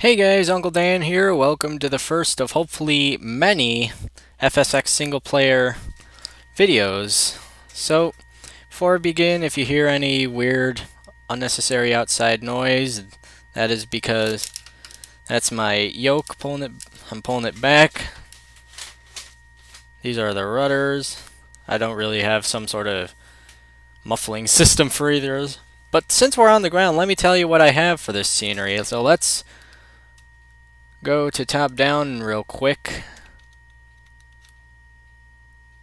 Hey guys, Uncle Dan here. Welcome to the first of hopefully many FSX single player videos. So, before I begin, if you hear any weird, unnecessary outside noise, that is because that's my yoke I'm pulling it back. These are the rudders. I don't really have some sort of muffling system for either. But since we're on the ground, let me tell you what I have for this scenery. So let's go to top down real quick.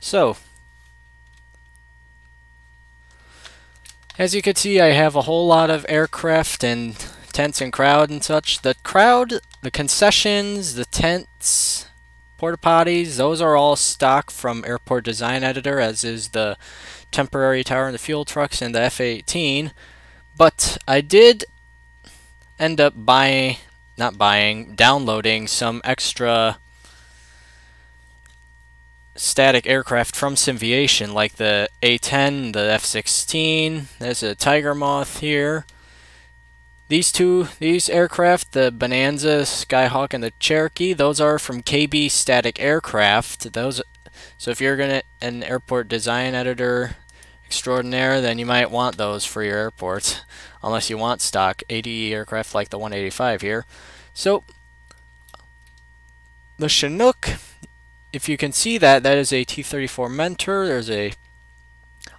So, as you can see, I have a whole lot of aircraft and tents and crowd and such. The crowd, the concessions, the tents, porta potties, those are all stock from Airport Design Editor, as is the temporary tower and the fuel trucks and the F-18. But I did end up downloading some extra static aircraft from Simviation, like the A-10, the F-16. There's a Tiger Moth here. These aircraft, the Bonanza, Skyhawk, and the Cherokee, those are from KB Static Aircraft. So if you're an airport design editor extraordinaire, then you might want those for your airport, unless you want stock ADE aircraft like the 185 here. So the Chinook, if you can see that is a T-34 Mentor. There's a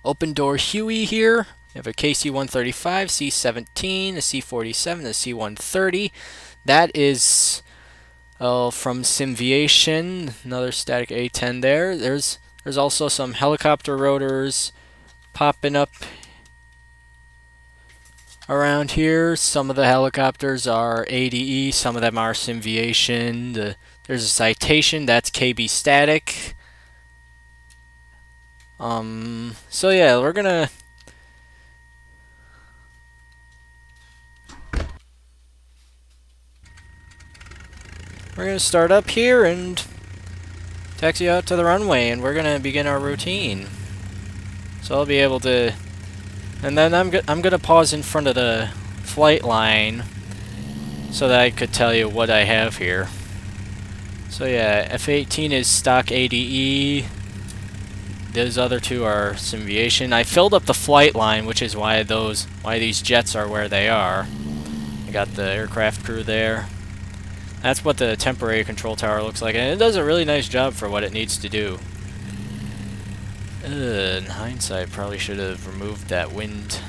open door Huey here. You have a KC-135, C-17, a C-47, a C-130. That is from Simviation, another static A-10 there. There's also some helicopter rotors popping up around here. Some of the helicopters are ADE, some of them are Simviation. There's a Citation, that's KB Static. So yeah, we're gonna start up here and taxi out to the runway, and we're gonna begin our routine. So I'll be able to, and then I'm gonna pause in front of the flight line so that I could tell you what I have here. So yeah, F-18 is stock ADE. Those other two are Simviation. I filled up the flight line, which is why these jets are where they are. I got the aircraft crew there. That's what the temporary control tower looks like, and it does a really nice job for what it needs to do. In hindsight, probably should have removed that wind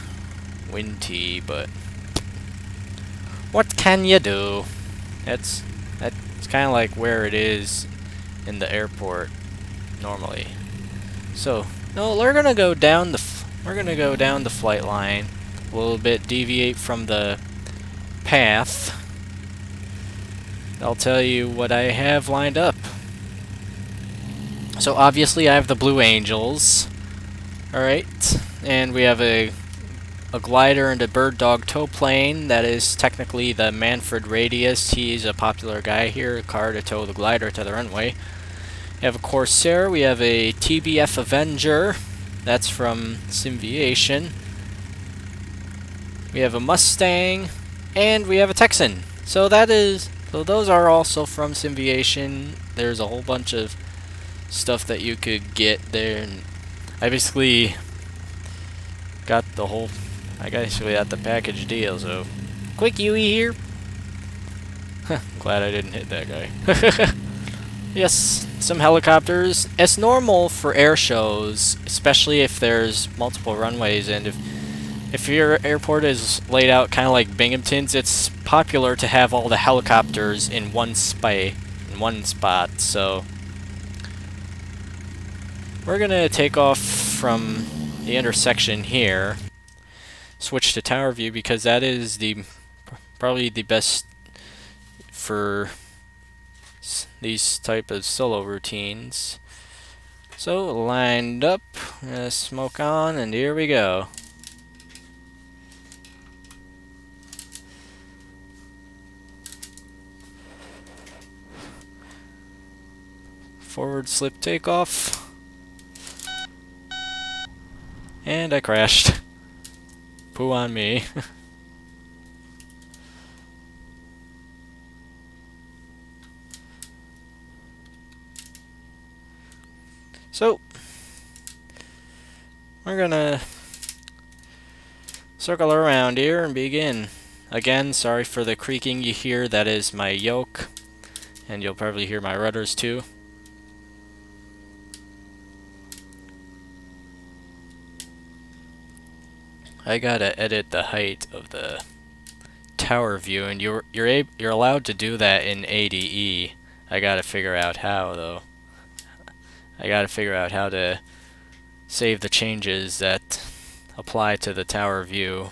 tee, but what can you do? That's kind of like where it is in the airport normally. So no, we're gonna go down the flight line a little bit, deviate from the path. I'll tell you what I have lined up. So obviously I have the Blue Angels. Alright, and we have a glider and a bird dog tow plane. That is technically the Manfred Radius. He's a popular guy here, a car to tow the glider to the runway. We have a Corsair, we have a TBF Avenger. That's from Simviation. We have a Mustang, and we have a Texan. So those are also from Simviation. There's a whole bunch of stuff that you could get there, and I basically got the whole, I basically got the package deal. So quickie here. Glad I didn't hit that guy. Yes, some helicopters. It's normal for air shows, especially if there's multiple runways, and if your airport is laid out kind of like Binghamton's, it's popular to have all the helicopters in one spot. So we're gonna take off from the intersection here, switch to tower view, because that is probably the best for these type of solo routines. So lined up, smoke on, and here we go. Forward slip takeoff. And I crashed. Poo on me. So we're gonna circle around here and begin. Again, sorry for the creaking you hear, that is my yoke, and you'll probably hear my rudders too. I gotta edit the height of the tower view, and you're allowed to do that in ADE. I gotta figure out how though. I gotta figure out how to save the changes that apply to the tower view.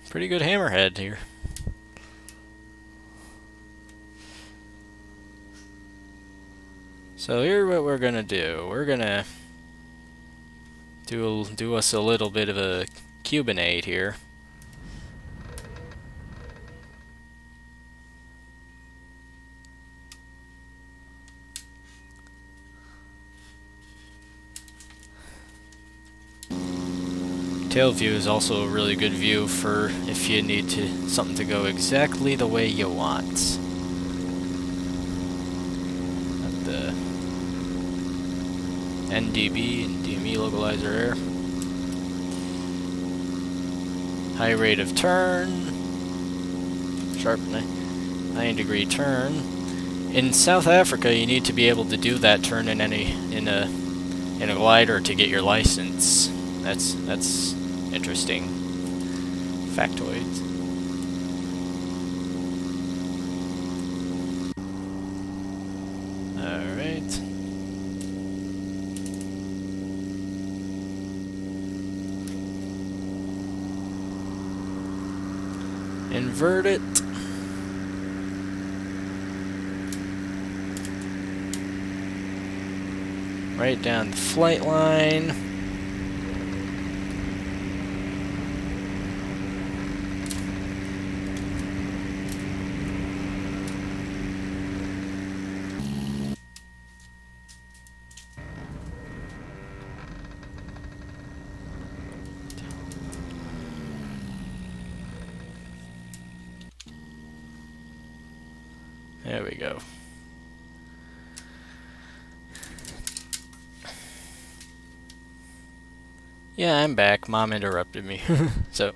Pretty good hammerhead here. So here's what we're gonna do. We're gonna do us a little bit of a Cubanade here. Tail view is also a really good view for if you need something to go exactly the way you want. Got the NDB and DME localizer there. High rate of turn. Sharp 9-degree turn. In South Africa, you need to be able to do that turn in a glider to get your license. That's interesting factoids. All right. Invert it. Right down the flight line. There we go. Yeah, I'm back. Mom interrupted me. So,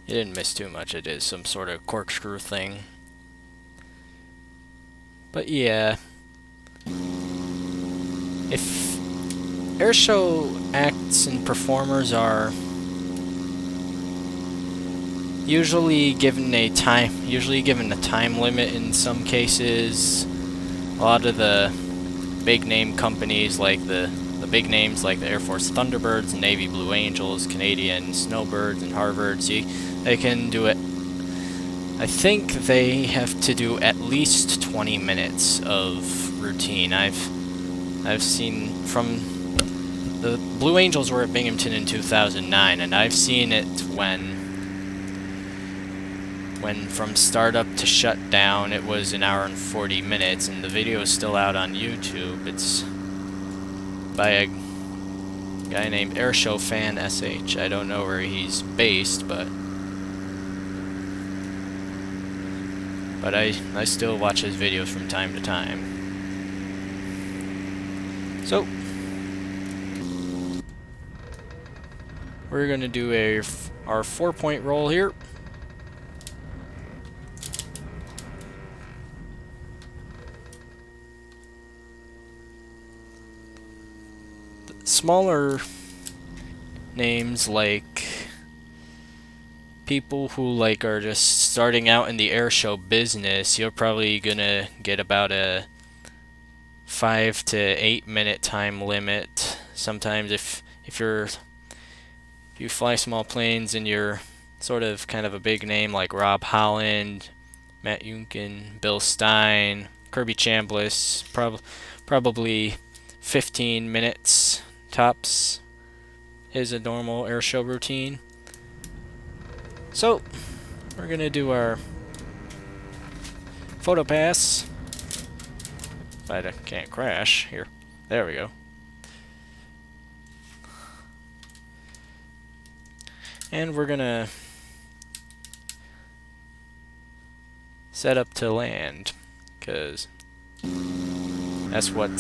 you didn't miss too much. It is some sort of corkscrew thing. But yeah. If airshow acts and performers are usually given a time limit in some cases, a lot of the big name companies like the big names like the Air Force Thunderbirds, Navy Blue Angels, Canadian Snowbirds, and Harvards, they can do it. I think they have to do at least 20 minutes of routine. I've seen from the Blue Angels were at Binghamton in 2009, and I've seen it when from startup to shutdown it was an hour and 40 minutes, and the video is still out on YouTube. It's by a guy named Airshow Fan SH. I don't know where he's based, but I still watch his videos from time to time. So we're gonna do our 4-point roll here. Smaller names like people who are just starting out in the airshow business, you're probably gonna get about a 5 to 8 minute time limit. Sometimes if you fly small planes and you're sort of kind of a big name like Rob Holland, Matt Yunkin, Bill Stein, Kirby Chambliss, probably 15 minutes tops is a normal airshow routine. So we're gonna do our photo pass. If I can't crash here. There we go. And we're gonna set up to land, because that's what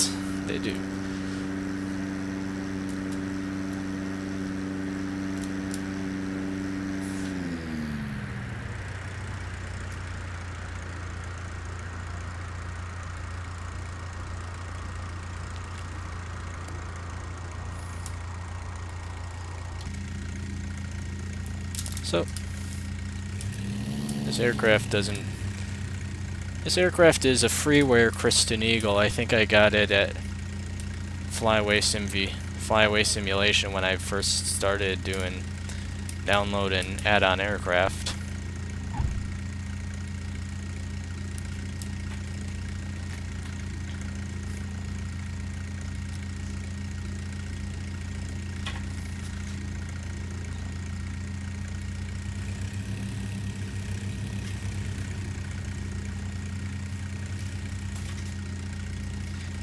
they do. So, this aircraft is a freeware Kristen Eagle. I think I got it at Flyway Simulation when I first started doing download and add-on aircraft.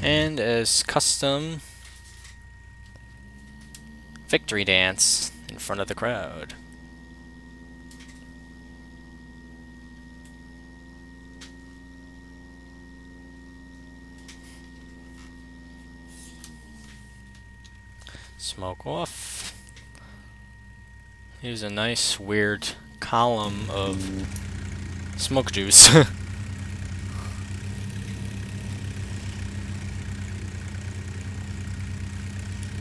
And as custom, victory dance in front of the crowd. Smoke off. Here's a nice weird column of smoke juice.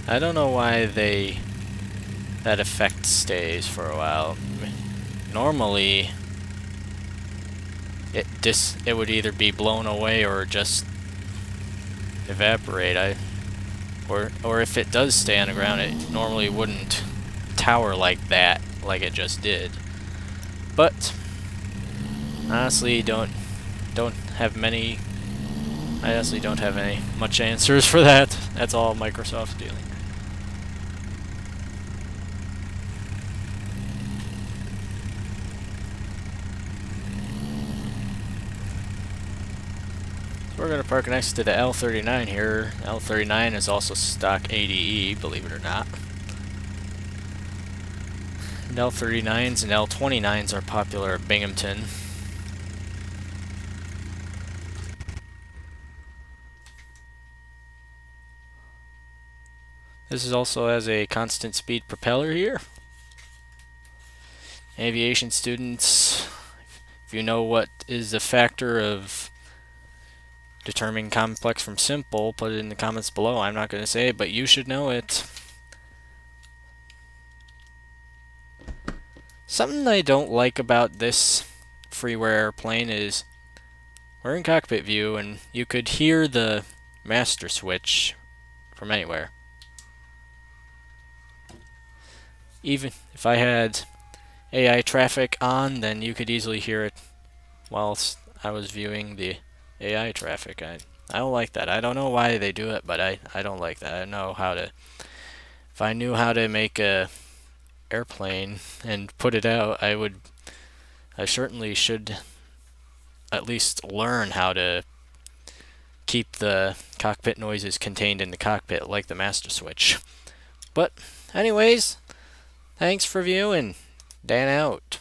I don't know why that effect stays for a while. Normally it would either be blown away or just evaporate. Or if it does stay on the ground, it normally wouldn't tower like that, like it just did. But honestly, don't have many. I honestly don't have any much answers for that. That's all Microsoft's dealing. We're going to park next to the L39 here. L39 is also stock ADE, believe it or not. And L39s and L29s are popular at Binghamton. This is also has a constant speed propeller here. Aviation students, if you know what is the factor of determining complex from simple, put it in the comments below. I'm not going to say it, but you should know it. Something I don't like about this freeware airplane is we're in cockpit view and you could hear the master switch from anywhere. Even if I had AI traffic on, then you could easily hear it whilst I was viewing the AI traffic. I don't like that. I don't know why they do it, but I don't like that. I don't know how to. If I knew how to make a airplane and put it out, I certainly should at least learn how to keep the cockpit noises contained in the cockpit, like the master switch. But anyways, thanks for viewing. Dan out.